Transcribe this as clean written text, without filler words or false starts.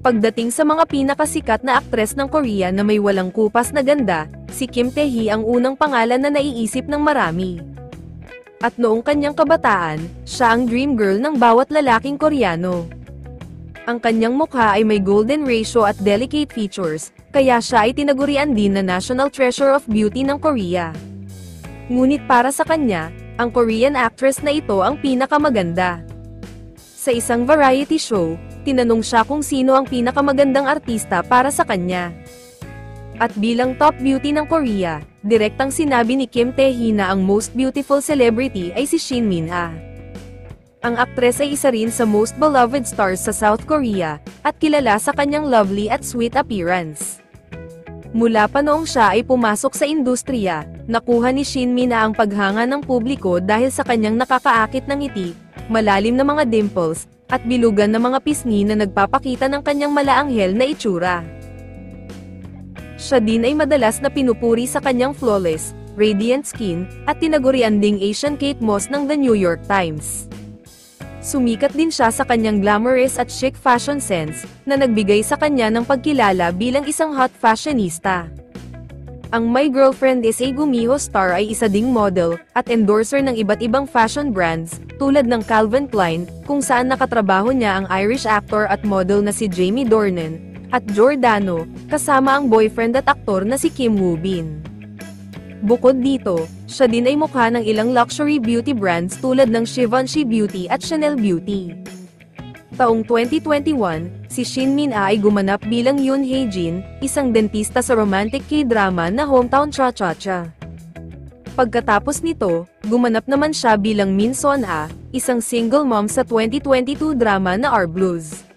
Pagdating sa mga pinakasikat na aktres ng Korea na may walang kupas na ganda, si Kim Tae-hee ang unang pangalan na naiisip ng marami. At noong kanyang kabataan, siya ang dream girl ng bawat lalaking Koreano. Ang kanyang mukha ay may golden ratio at delicate features, kaya siya ay tinagurian din na National Treasure of Beauty ng Korea. Ngunit para sa kanya, ang Korean actress na ito ang pinakamaganda. Sa isang variety show, tinanong siya kung sino ang pinakamagandang artista para sa kanya. At bilang top beauty ng Korea, direktang sinabi ni Kim Tae-hee na ang most beautiful celebrity ay si Shin Min-ah. Ang aktres ay isa rin sa most beloved stars sa South Korea, at kilala sa kanyang lovely at sweet appearance. Mula pa noong siya ay pumasok sa industriya, nakuha ni Shin Min-ah ang paghanga ng publiko dahil sa kanyang nakakaakit na ngiti, malalim na mga dimples, at bilugan na mga pisngi na nagpapakita ng kanyang malaanghel na itsura. Siya din ay madalas na pinupuri sa kanyang flawless, radiant skin, at tinagurian ding Asian Kate Moss ng The New York Times. Sumikat din siya sa kanyang glamorous at chic fashion sense, na nagbigay sa kanya ng pagkilala bilang isang hot fashionista. Ang My Girlfriend is a Gumiho star ay isa ding model, at endorser ng iba't ibang fashion brands, tulad ng Calvin Klein, kung saan nakatrabaho niya ang Irish actor at model na si Jamie Dornan, at Giordano, kasama ang boyfriend at aktor na si Kim Woo Bin. Bukod dito, siya din ay mukha ng ilang luxury beauty brands tulad ng Givenchy Beauty at Chanel Beauty. Taong 2021, si Shin Min-ah ay gumanap bilang Yoon Hae-jin, isang dentista sa romantic K-drama na Hometown Cha-Cha-Cha. Pagkatapos nito, gumanap naman siya bilang Min Son-ah, isang single mom sa 2022 drama na R Blues.